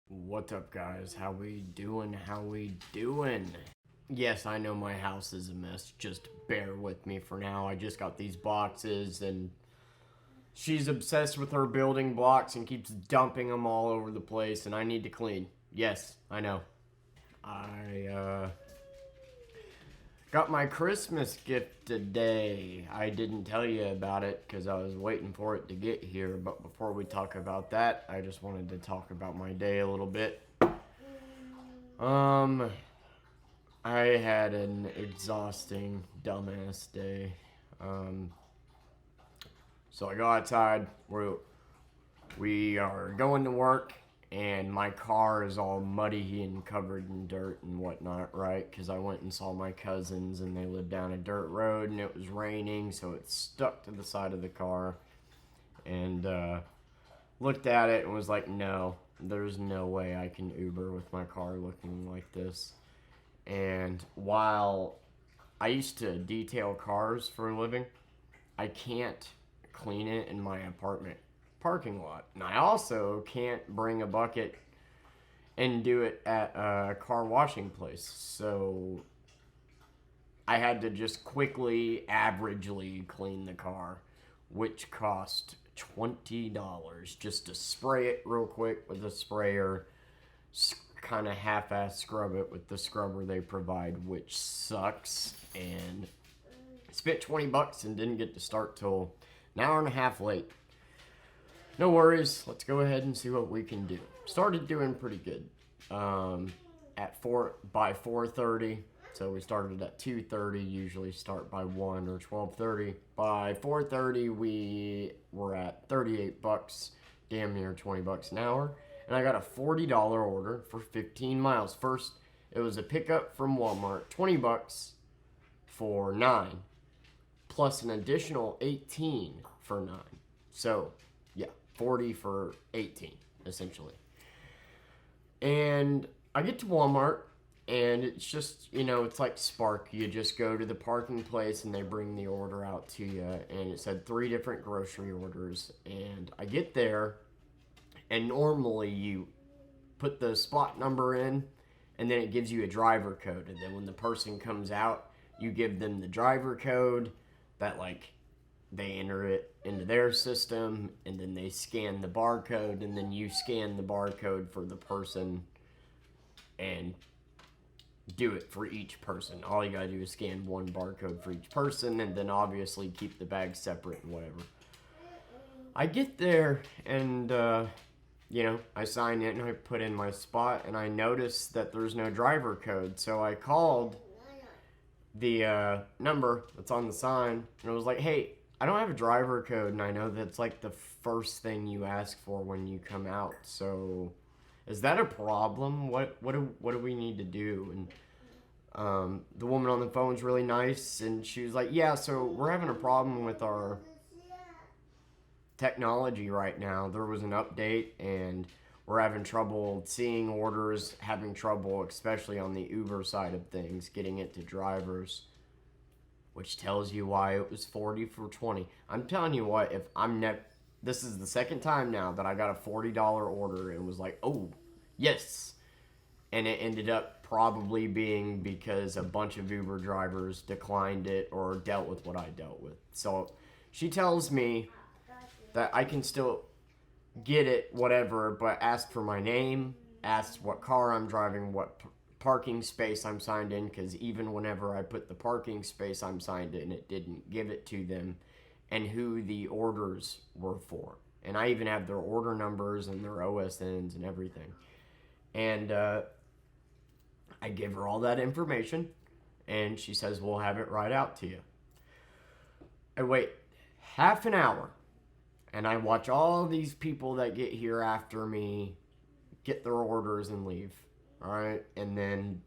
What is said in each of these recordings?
What's up, guys? How we doing? Yes, I know my house is a mess. Just bear with me for now. I just got these boxes, and she's obsessed with her building blocks and keeps dumping them all over the place, and I need to clean. Yes, I know. I got my Christmas gift today. I didn't tell you about it because I was waiting for it to get here. But before we talk about that, I just wanted to talk about my day a little bit. Um, I had an exhausting, dumbass day. Um, so I go outside. We are going to work, and my car is all muddy and covered in dirt and whatnot, right? Because I went and saw my cousins, and they live down a dirt road, and it was raining, so it stuck to the side of the car. And looked at it and was like, no, there's no way I can Uber with my car looking like this. And while I used to detail cars for a living, I can't clean it in my apartment parking lot. And I also can't bring a bucket and do it at a car washing place. So I had to just quickly, averagely clean the car, which cost $20 just to spray it real quick with a sprayer, kind of half-ass scrub it with the scrubber they provide, which sucks. And spent $20 and didn't get to start till an hour and a half late. No worries. Let's go ahead and see what we can do. Started doing pretty good. By 4:30. So we started at 2:30. Usually start by 1 or 12:30. By 4:30, we were at $38, damn near $20 an hour. And I got a $40 order for 15 miles. First, it was a pickup from Walmart, $20 for 9, plus an additional 18 for 9. So, yeah, 40 for 18, essentially. And I get to Walmart, and it's just, it's like Spark. You just go to the parking place, and they bring the order out to you. And it said 3 different grocery orders. And I get there, and normally you put the spot number in, and then it gives you a driver code. And then when the person comes out, you give them the driver code that, they enter it into their system, and then they scan the barcode, and then you scan the barcode for the person and do it for each person. All you gotta do is scan one barcode for each person, and then obviously keep the bags separate and whatever. I get there, and I sign in, and I put in my spot, and I notice that there's no driver code. So I called the number that's on the sign, and I was like, hey, I don't have a driver code, and I know that's the first thing you ask for when you come out. So is that a problem? What do we need to do? And the woman on the phone's really nice, and she was like, yeah, so we're having a problem with our technology right now. There was an update, and we're having trouble seeing orders, having trouble, especially on the Uber side of things, getting it to drivers, which tells you why it was 40 for 20. I'm telling you what, this is the second time now that I got a $40 order and was like, oh, yes. And it ended up probably being because a bunch of Uber drivers declined it or dealt with what I dealt with. So she tells me that I can still get it, whatever, but ask for my name, ask what car I'm driving, what parking space I'm signed in, because even whenever I put the parking space I'm signed in, it didn't give it to them, and who the orders were for. And I even have their order numbers and their OSNs and everything. And I give her all that information, and she says, we'll have it right out to you. I wait half an hour, and I watch all these people that get here after me get their orders and leave. All right, and then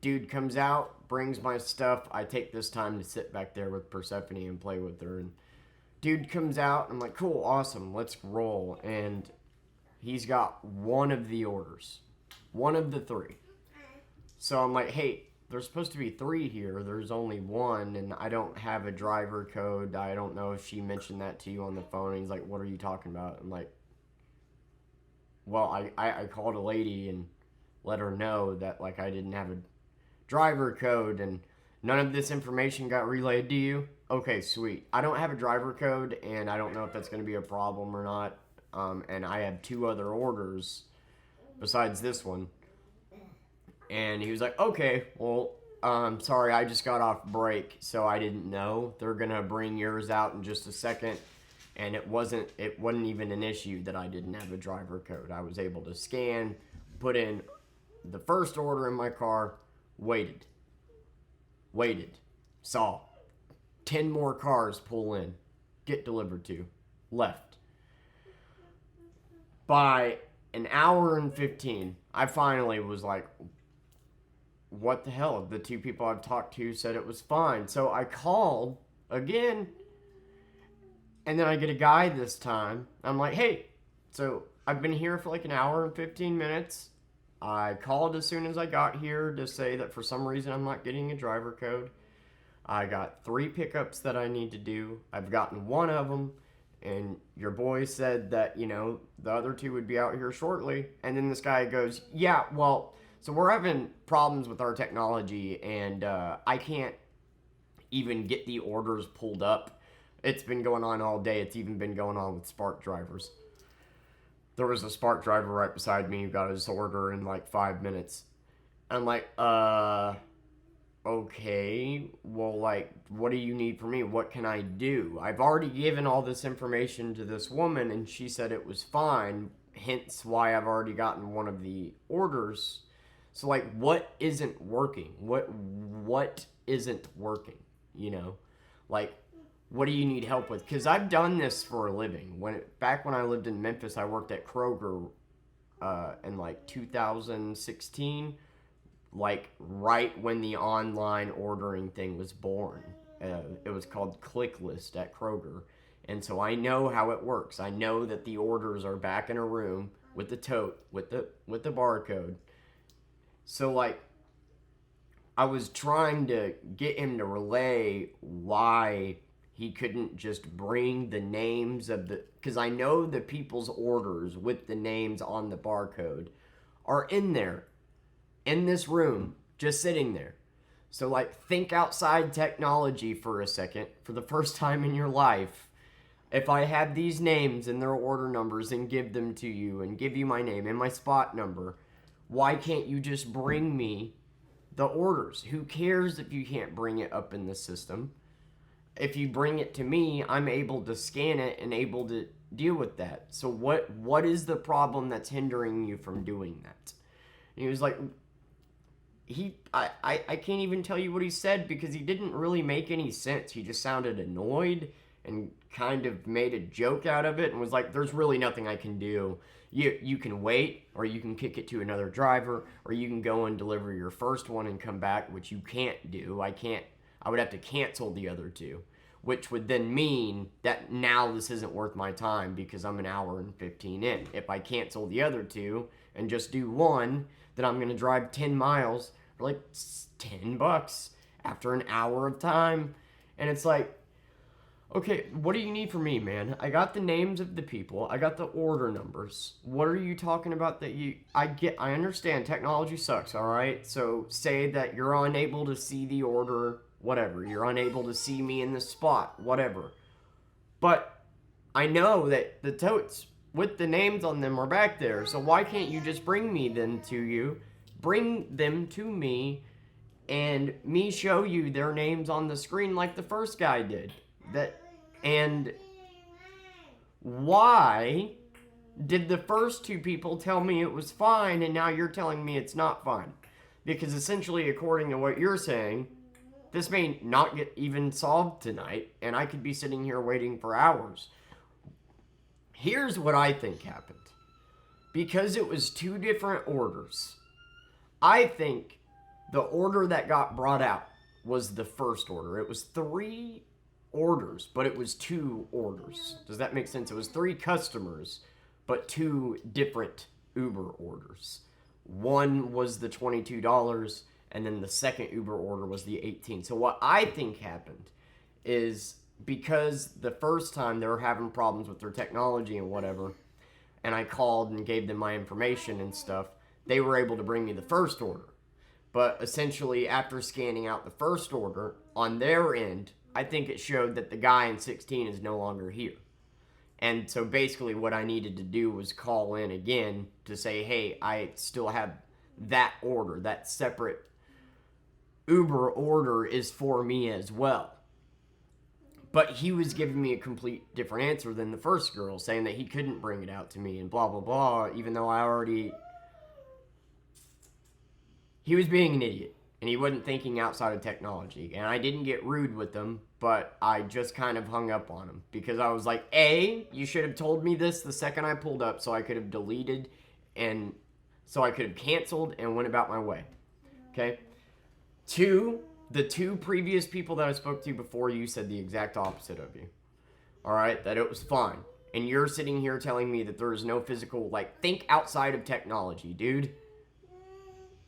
dude comes out, brings my stuff. I take this time to sit back there with Persephone and play with her. And dude comes out, I'm like, cool, awesome, let's roll. And he's got one of the orders, one of the 3. So I'm like, hey, there's supposed to be 3 here. There's only 1, and I don't have a driver code. I don't know if she mentioned that to you on the phone. And he's like, what are you talking about? I'm like, I called a lady and let her know that like I didn't have a driver code and none of this information got relayed to you. Okay, sweet. I don't have a driver code and I don't know if that's going to be a problem or not. And I have 2 other orders besides this one. And he was like, okay, well, sorry, I just got off break, so I didn't know. They're going to bring yours out in just a second. And it wasn't even an issue that I didn't have a driver code. I was able to scan, put in the first order in my car, waited, saw 10 more cars pull in, get delivered to, left. By an hour and 15, I finally was like, what the hell? The 2 people I've talked to said it was fine. So I called again, and then I get a guy this time. I'm like, hey, so I've been here for like an hour and 15 minutes. I called as soon as I got here to say that for some reason I'm not getting a driver code. I got 3 pickups that I need to do. I've gotten 1 of them, and your boy said that, the other 2 would be out here shortly. And then this guy goes, yeah, well, so we're having problems with our technology, and I can't even get the orders pulled up. It's been going on all day. It's even been going on with Spark drivers. There was a Spark driver right beside me who got his order in like 5 minutes. I'm like, okay, well, like, what do you need from me? What can I do? I've already given all this information to this woman, and she said it was fine, hence why I've already gotten one of the orders. So, like, what isn't working? What isn't working, Like, what do you need help with? Because I've done this for a living. Back when I lived in Memphis, I worked at Kroger in, like, 2016, like, right when the online ordering thing was born. It was called ClickList at Kroger. And so I know how it works. I know that the orders are back in a room with the tote, with the barcode. So, like, I was trying to get him to relay why he couldn't just bring the names of because I know the people's orders with the names on the barcode are in there, in this room, just sitting there. So, like, think outside technology for a second. For the first time in your life, if I have these names and their order numbers and give them to you and give you my name and my spot number, why can't you just bring me the orders? Who cares if you can't bring it up in the system? If you bring it to me, I'm able to scan it and able to deal with that. So what is the problem that's hindering you from doing that? And he was like, I can't even tell you what he said because he didn't really make any sense. He just sounded annoyed and kind of made a joke out of it and was like, there's really nothing I can do. You can wait, or you can kick it to another driver, or you can go and deliver your first one and come back, which you can't do. I would have to cancel the other 2, which would then mean that now this isn't worth my time because I'm an hour and 15 in. If I cancel the other 2 and just do 1, then I'm going to drive 10 miles for like $10 after an hour of time. And it's like, okay, what do you need from me, man? I got the names of the people. I got the order numbers. What are you talking about that I understand technology sucks, all right? So say that you're unable to see the order, whatever. You're unable to see me in the spot, whatever. But I know that the totes with the names on them are back there. So why can't you just bring them to me and me show you their names on the screen like the first guy did? And why did the first 2 people tell me it was fine and now you're telling me it's not fine? Because essentially, according to what you're saying, this may not get even solved tonight and I could be sitting here waiting for hours. Here's what I think happened. Because it was 2 different orders, I think the order that got brought out was the first order. It was 3 orders, but it was 2 orders. Does that make sense? It was 3 customers, but 2 different Uber orders. One was the $22, and then the second Uber order was the $18. So what I think happened is because the first time they were having problems with their technology and whatever, and I called and gave them my information and stuff, they were able to bring me the first order. But essentially, after scanning out the first order, on their end, I think it showed that the guy in 16 is no longer here. And so basically what I needed to do was call in again to say, hey, I still have that order, that separate Uber order is for me as well. But he was giving me a complete different answer than the first girl, saying that he couldn't bring it out to me and blah, blah, blah, even though I already... He was being an idiot, and he wasn't thinking outside of technology. And I didn't get rude with him, but I just kind of hung up on him. Because I was like, A, you should have told me this the second I pulled up so I could have deleted and so I could have canceled and went about my way. Okay? 2, the 2 previous people that I spoke to before you said the exact opposite of you. Alright? That it was fine. And you're sitting here telling me that there is no physical, like, think outside of technology, dude.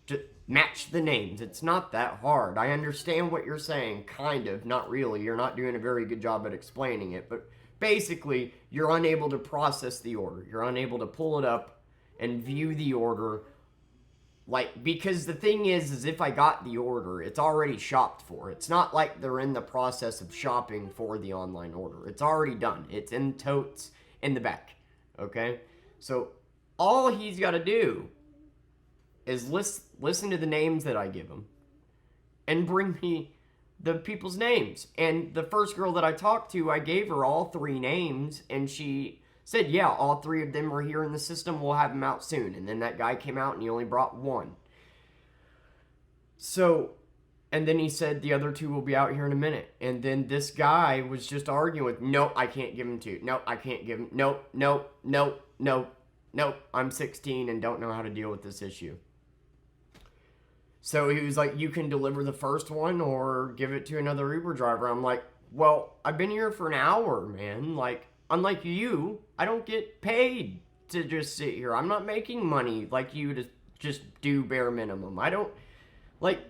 Just match the names. It's not that hard. I understand what you're saying, kind of. Not really. You're not doing a very good job at explaining it. But basically, you're unable to process the order. You're unable to pull it up and view the order. Like, because the thing is if I got the order, it's already shopped for. It's not like they're in the process of shopping for the online order. It's already done. It's in totes in the back. Okay? So, all he's got to do is listen to the names that I give him and bring me the people's names. And the first girl that I talked to, I gave her all 3 names, and she said, yeah, all 3 of them are here in the system. We'll have them out soon. And then that guy came out, and he only brought 1. So, and then he said the other 2 will be out here in a minute. And then this guy was just arguing with, nope, I can't give him 2. Nope, I can't give him, nope, I'm 16 and don't know how to deal with this issue. So he was like, you can deliver the first one or give it to another Uber driver. I'm like, well, I've been here for an hour, man. Like, unlike you, I don't get paid to just sit here. I'm not making money like you to just do bare minimum. I don't, like,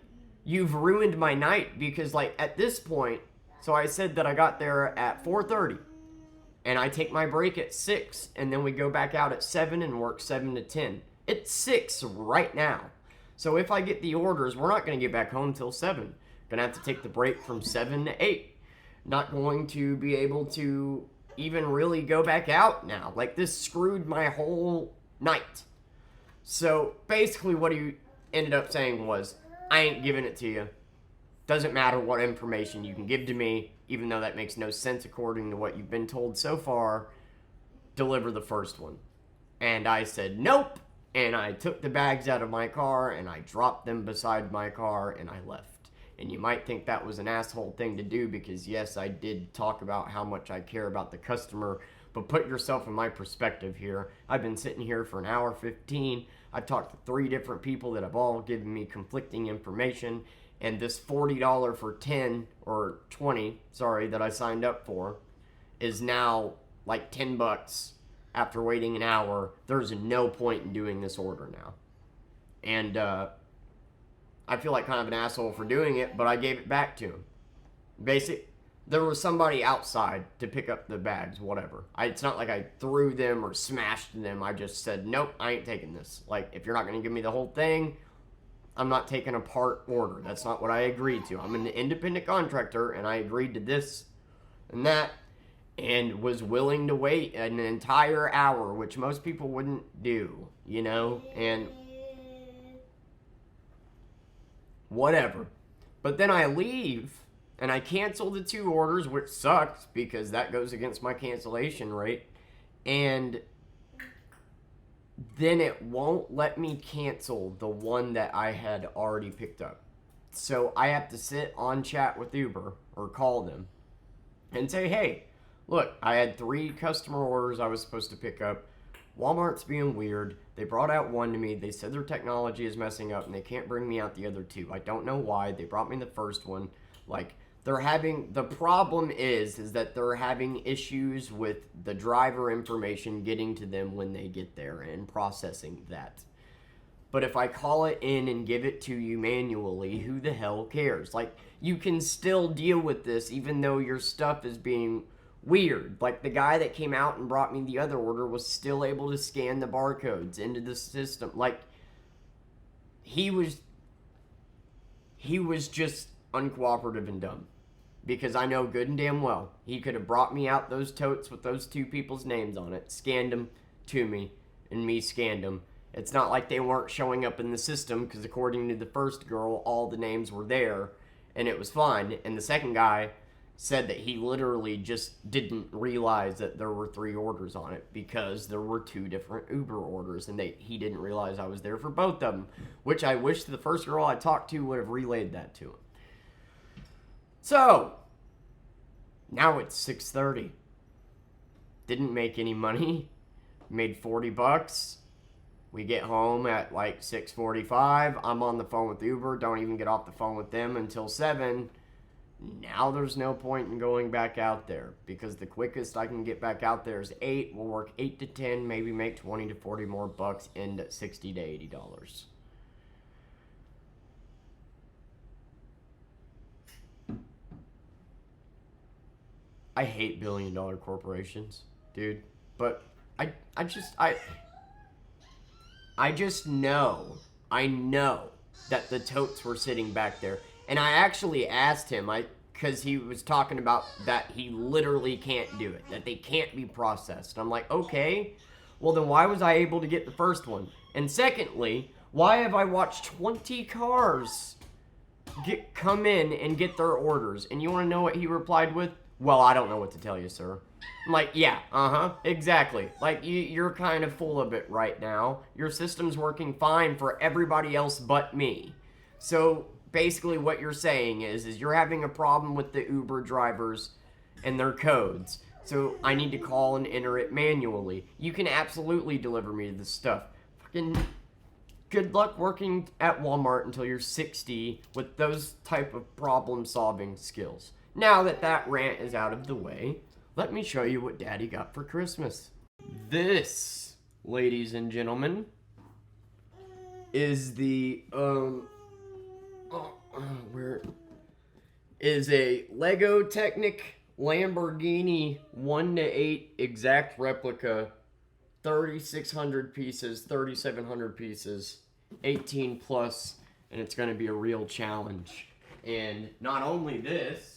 you've ruined my night because, like, at this point, so I said that I got there at 4:30 and I take my break at 6 and then we go back out at 7 and work 7 to 10. It's 6 right now. So if I get the orders, we're not going to get back home till 7. Going to have to take the break from 7 to 8. Not going to be able to even really go back out now. Like, this screwed my whole night. So basically what he ended up saying was, I ain't giving it to you. Doesn't matter what information you can give to me, even though that makes no sense according to what you've been told so far. Deliver the first one. And I said, nope. And I took the bags out of my car, and I dropped them beside my car, and I left. And you might think that was an asshole thing to do, because yes, I did talk about how much I care about the customer, but put yourself in my perspective here. I've been sitting here for an hour 15. I've talked to 3 different people that have all given me conflicting information, and this $40 for 10, or 20, sorry, that I signed up for, is now like $10. After waiting an hour, there's no point in doing this order now. And I feel like kind of an asshole for doing it, but I gave it back to him. There was somebody outside to pick up the bags, whatever. It's not like I threw them or smashed them. I just said, nope, I ain't taking this. Like, if you're not going to give me the whole thing, I'm not taking a part order. That's not what I agreed to. I'm an independent contractor, and I agreed to this and that. And was willing to wait an entire hour, which most people wouldn't do, you know? And whatever. But then I leave, and I cancel the 2 orders, which sucks, because that goes against my cancellation rate. And then it won't let me cancel the one that I had already picked up. So I have to sit on chat with Uber, or call them, and say, hey, look, I had 3 customer orders I was supposed to pick up. Walmart's being weird. They brought out 1 to me. They said their technology is messing up and they can't bring me out the other 2. I don't know why. They brought me the first one. Like, the problem is that they're having issues with the driver information getting to them when they get there and processing that. But if I call it in and give it to you manually, who the hell cares? Like, you can still deal with this even though your stuff is being weird. Like, the guy that came out and brought me the other order was still able to scan the barcodes into the system. Like, he was just uncooperative and dumb. Because I know good and damn well he could have brought me out those totes with those two people's names on it, scanned them to me, and me scanned them. It's not like they weren't showing up in the system, because according to the first girl, all the names were there, and it was fine. And the second guy said that he literally just didn't realize that there were 3 orders on it, because there were 2 different Uber orders, and he didn't realize I was there for both of them, which I wish the first girl I talked to would have relayed that to him. So, now it's 6:30. Didn't make any money. Made 40 bucks. We get home at like 6:45. I'm on the phone with Uber. Don't even get off the phone with them until 7. Now there's no point in going back out there, because the quickest I can get back out there is 8. We'll work 8 to 10, maybe make 20 to 40 more bucks, end at $60 to $80. I hate billion-dollar corporations, dude. But I know that the totes were sitting back there. And I actually asked him, because he was talking about that he literally can't do it, that they can't be processed. And I'm like, okay, well then why was I able to get the first one? And secondly, why have I watched 20 cars come in and get their orders? And you want to know what he replied with? Well, I don't know what to tell you, sir. I'm like, yeah, exactly. Like, you're kind of full of it right now. Your system's working fine for everybody else but me. So, basically what you're saying is you're having a problem with the Uber drivers and their codes. So, I need to call and enter it manually. You can absolutely deliver me this stuff. Fucking good luck working at Walmart until you're 60 with those type of problem-solving skills. Now that rant is out of the way, let me show you what Daddy got for Christmas. This, ladies and gentlemen, is the, is a Lego Technic Lamborghini 1:8 exact replica, 3,600 pieces, 3,700 pieces, 18 plus, and it's going to be a real challenge. And not only this,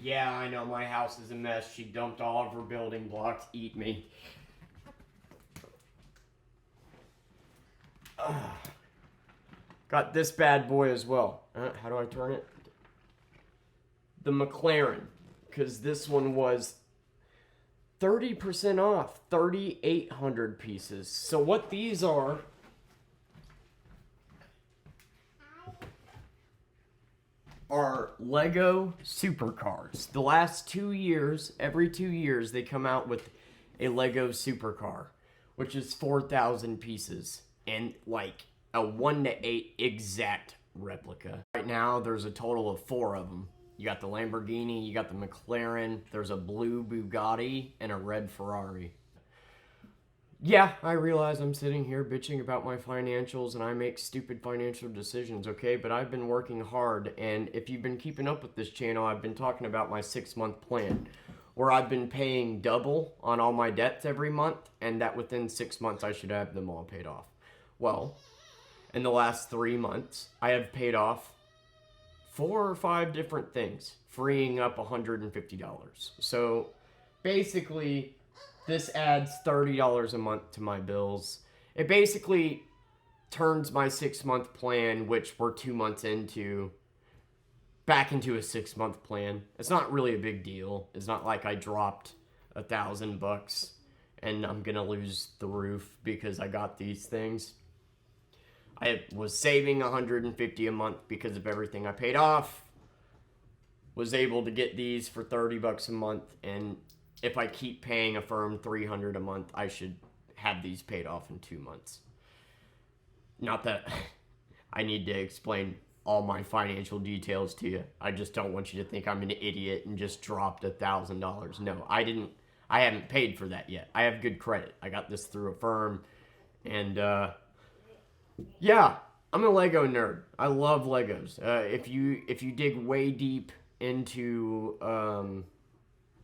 yeah, I know, my house is a mess. She dumped all of her building blocks. Eat me. Got this bad boy as well. How do I turn it? The McLaren. Because this one was 30% off. 3,800 pieces. So what these are Lego supercars. The last 2 years, every 2 years, they come out with a Lego supercar, which is 4,000 pieces, and like a 1:8 exact replica. Right now, there's a total of 4 of them. You got the Lamborghini, you got the McLaren, there's a blue Bugatti, and a red Ferrari. Yeah, I realize I'm sitting here bitching about my financials and I make stupid financial decisions, okay? But I've been working hard, and if you've been keeping up with this channel, I've been talking about my 6-month plan, where I've been paying double on all my debts every month, and that within 6 months I should have them all paid off. Well, in the last 3 months, I have paid off 4 or 5 different things, freeing up $150. So, basically, this adds $30 a month to my bills. It basically turns my 6-month plan, which we're 2 months into, back into a 6-month plan. It's not really a big deal. It's not like I dropped $1,000 and I'm gonna lose the roof because I got these things. I was saving $150 a month because of everything I paid off. Was able to get these for $30 a month, and if I keep paying a firm $300 a month, I should have these paid off in 2 months. Not that I need to explain all my financial details to you. I just don't want you to think I'm an idiot and just dropped $1,000. No, I haven't paid for that yet. I have good credit. I got this through a firm, and yeah, I'm a Lego nerd. I love Legos. If you dig way deep into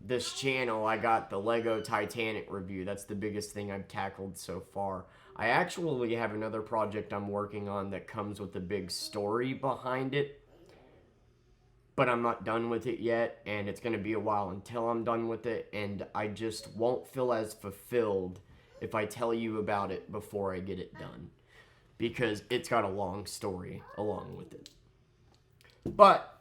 this channel, I got the Lego Titanic review. That's the biggest thing I've tackled so far. I actually have another project I'm working on that comes with a big story behind it, but I'm not done with it yet, and it's going to be a while until I'm done with it, and I just won't feel as fulfilled if I tell you about it before I get it done, because it's got a long story along with it. But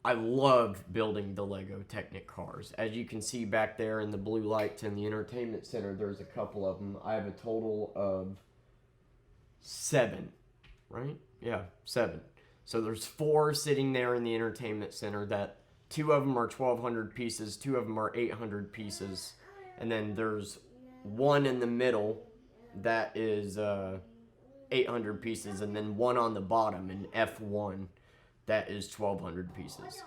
I love building the Lego Technic cars. As you can see back there in the blue lights in the entertainment center, there's a couple of them. I have a total of 7, right? Yeah, 7. So there's 4 sitting there in the entertainment center. That 2 of them are 1,200 pieces, 2 of them are 800 pieces, and then there's one in the middle that is 800 pieces, and then one on the bottom in F1 that is 1,200 pieces.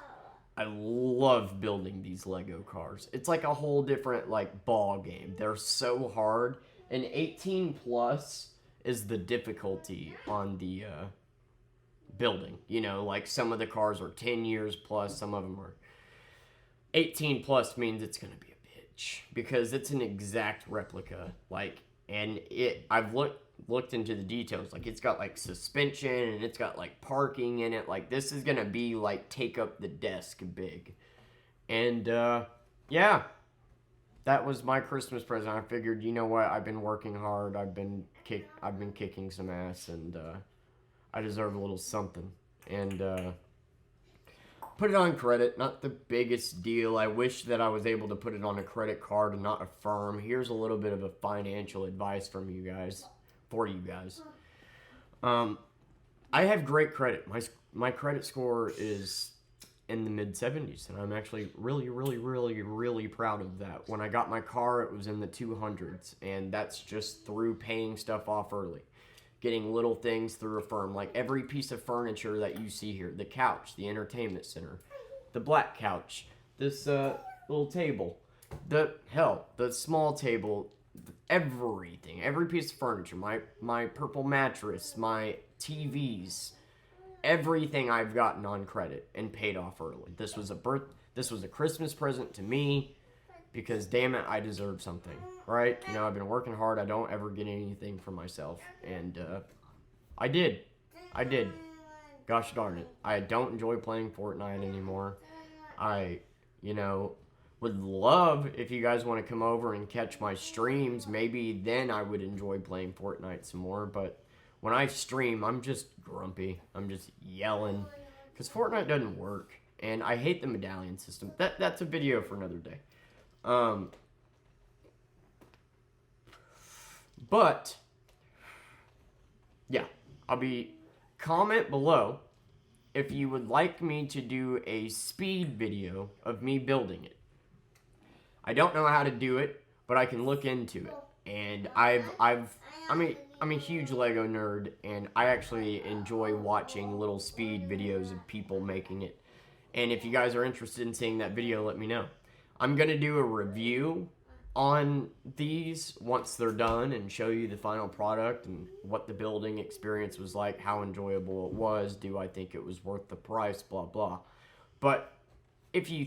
I love building these Lego cars. It's like a whole different like ball game. They're so hard, and 18 plus is the difficulty on the building. You know, like some of the cars are 10 years plus, some of them are 18 plus means it's gonna be a bitch because it's an exact replica. Like, and I've looked into the details. Like, it's got like suspension and it's got like parking in it. Like, this is gonna be like take up the desk big. And yeah, that was my Christmas present. I figured, you know what, I've been working hard, I've been kicking some ass, and I deserve a little something. And put it on credit, not the biggest deal. I wish that I was able to put it on a credit card and not Affirm. Here's a little bit of a financial advice from you guys, for you guys. I have great credit. My credit score is in the mid-70s, and I'm actually really proud of that. When I got my car, it was in the 200s, and that's just through paying stuff off early. Getting little things through Affirm, like every piece of furniture that you see here, the couch, the entertainment center, the black couch, this little table, the small table, everything, every piece of furniture, my purple mattress, my TVs, everything I've gotten on credit and paid off early. This was a Christmas present to me, because damn it, I deserve something, right? You know, I've been working hard. I don't ever get anything for myself, and I did. Gosh darn it. I don't enjoy playing Fortnite anymore. I, would love if you guys want to come over and catch my streams. Maybe then I would enjoy playing Fortnite some more, but when I stream, I'm just grumpy. I'm just yelling, because Fortnite doesn't work, and I hate the medallion system. That's a video for another day. But yeah, comment below if you would like me to do a speed video of me building it. I don't know how to do it, but I can look into it. And I'm a huge Lego nerd, and I actually enjoy watching little speed videos of people making it. And if you guys are interested in seeing that video, let me know. I'm going to do a review on these once they're done and show you the final product and what the building experience was like, how enjoyable it was, do I think it was worth the price, blah, blah. But if you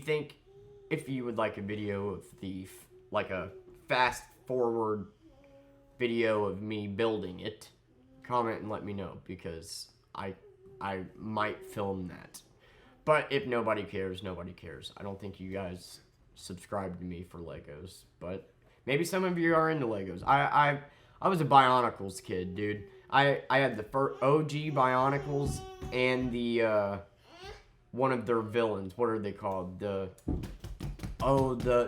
would like a video of like a fast forward video of me building it, comment and let me know, because I might film that. But if nobody cares, nobody cares. I don't think you guys subscribe to me for Legos, but maybe some of you are into Legos. I was a Bionicles kid, dude. I had the first OG Bionicles and the one of their villains. What are they called? The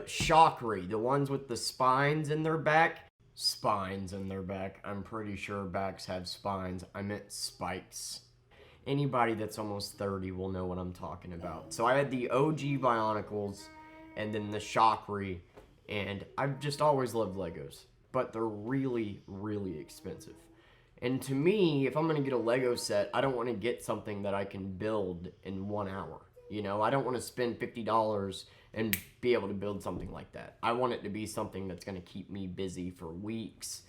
Shockery, the ones with the spines in their back. Spines in their back. I'm pretty sure backs have spines. I meant spikes. Anybody that's almost 30 will know what I'm talking about. So I had the OG Bionicles and then the Shockery, and I've just always loved Legos, but they're really expensive. And to me, if I'm going to get a Lego set, I don't want to get something that I can build in 1 hour. You know, I don't want to spend $50 and be able to build something like that. I want it to be something that's going to keep me busy for weeks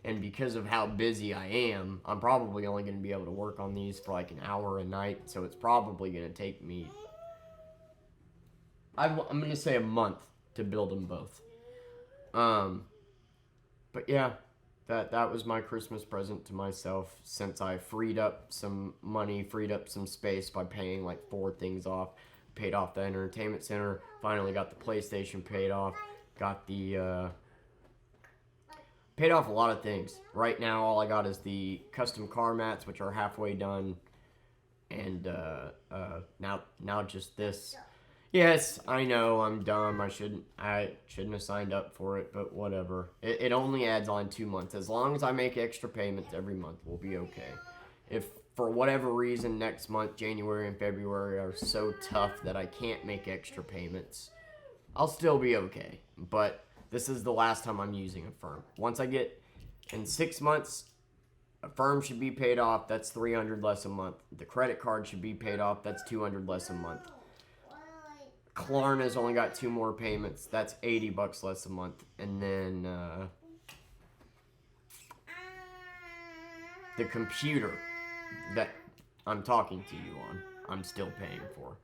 And because of how busy I am, I'm probably only going to be able to work on these for like an hour a night. So it's probably going to take me, I'm going to say a month to build them both. But yeah, that was my Christmas present to myself, since I freed up some money, freed up some space by paying like 4 things off. Paid off the entertainment center, finally got the PlayStation paid off, got the paid off a lot of things. Right now, all I got is the custom car mats, which are halfway done, and now just this. Yes, I know I'm dumb. I shouldn't have signed up for it, but whatever. It only adds on 2 months. As long as I make extra payments every month, we'll be okay. If for whatever reason next month, January and February, are so tough that I can't make extra payments, I'll still be okay. But this is the last time I'm using Affirm. Once I get in 6 months, Affirm should be paid off. That's $300 less a month. The credit card should be paid off. That's $200 less a month. Klarna's only got 2 more payments. That's $80 less a month. And then the computer that I'm talking to you on, I'm still paying for.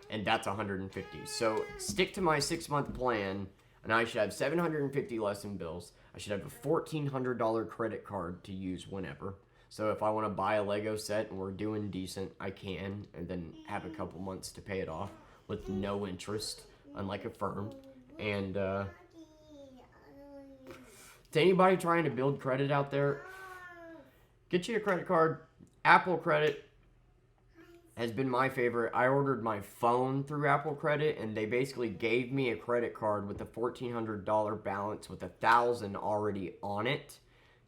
And that's $150. So stick to my 6-month plan, and I should have $750 less in bills. I should have a $1,400 credit card to use whenever. So if I want to buy a Lego set and we're doing decent, I can, and then have a couple months to pay it off with no interest, unlike Affirm. And to anybody trying to build credit out there, get you a credit card. Apple Credit has been my favorite. I ordered my phone through Apple Credit, and they basically gave me a credit card with a $1,400 balance with $1,000 already on it.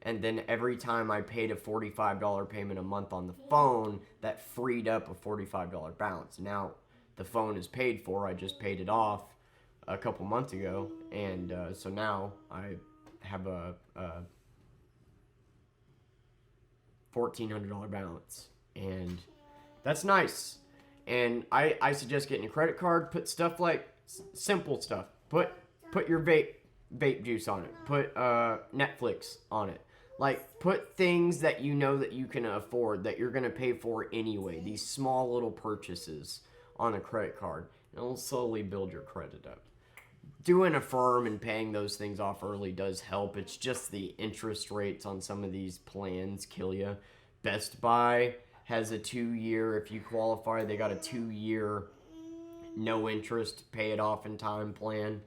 And then every time I paid a $45 payment a month on the phone, that freed up a $45 balance. Now, the phone is paid for. I just paid it off a couple months ago. And so now I have a $1,400 balance. And that's nice. And I suggest getting a credit card. Put stuff like simple stuff. Put your vape juice on it. Put Netflix on it. Like, put things that you know that you can afford, that you're going to pay for anyway. These small little purchases on a credit card. And it'll slowly build your credit up. Doing Affirm and paying those things off early does help. It's just the interest rates on some of these plans kill you. Best Buy has a 2-year, if you qualify, they got a 2-year no interest, pay it off in time plan.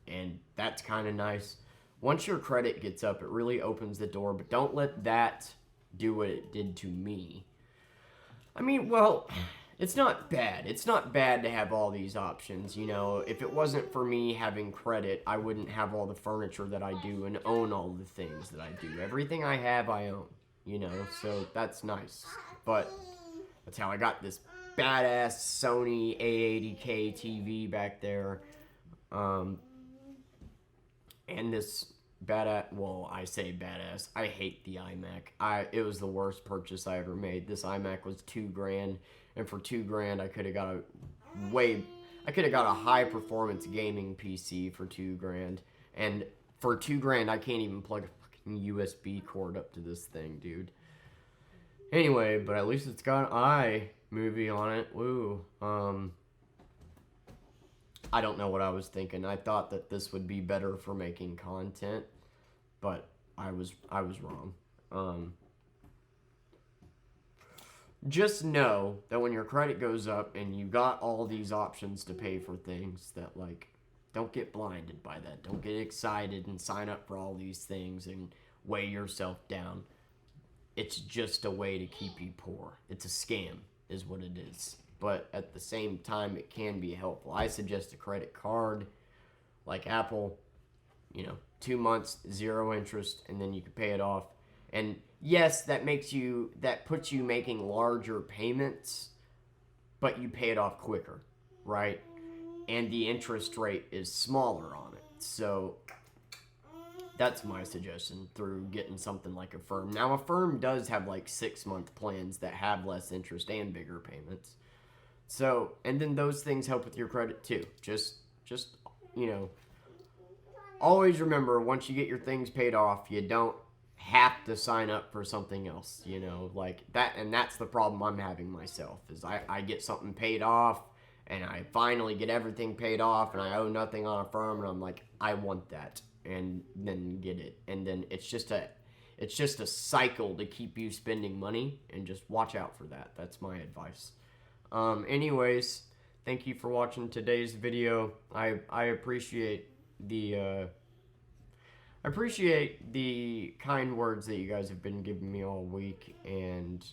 And that's kind of nice. Once your credit gets up, it really opens the door, but don't let that do what it did to me. I mean, well, it's not bad. It's not bad to have all these options. You know, if it wasn't for me having credit, I wouldn't have all the furniture that I do and own all the things that I do. Everything I have, I own, you know, so that's nice. But that's how I got this badass Sony A80K TV back there. And this badass, well, I say badass, I hate the iMac. It was the worst purchase I ever made. This iMac was $2,000, and for $2,000 I could have got a high performance gaming PC for $2,000. And for $2,000 I can't even plug a fucking USB cord up to this thing, dude. Anyway, but at least it's got iMovie on it. Woo. I don't know what I was thinking. I thought that this would be better for making content, but I was wrong. Just know that when your credit goes up and you got all these options to pay for things, that, like, don't get blinded by that. Don't get excited and sign up for all these things and weigh yourself down. It's just a way to keep you poor. It's a scam, is what it is. But at the same time, it can be helpful. I suggest a credit card like Apple, 2 months, 0 interest, and then you can pay it off. And yes, that puts you making larger payments, but you pay it off quicker, right? And the interest rate is smaller on it. So that's my suggestion through getting something like Affirm. Now, Affirm does have like 6-month plans that have less interest and bigger payments. So, and then those things help with your credit too. Just always remember, once you get your things paid off, you don't have to sign up for something else, you know, like that. And that's the problem I'm having myself, is I get something paid off, and I finally get everything paid off, and I owe nothing on a firm, and I'm like, I want that, and then get it. And then it's just a cycle to keep you spending money, and just watch out for that. That's my advice. Anyways, thank you for watching today's video. I appreciate the kind words that you guys have been giving me all week, and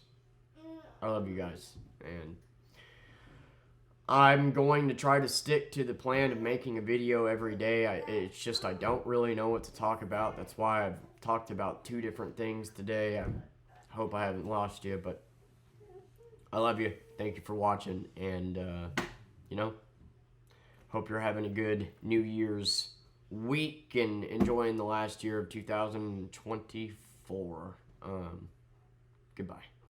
I love you guys. And I'm going to try to stick to the plan of making a video every day. It's just I don't really know what to talk about. That's why I've talked about 2 different things today. I hope I haven't lost you, but I love you. Thank you for watching, and hope you're having a good New Year's week and enjoying the last year of 2024. Goodbye.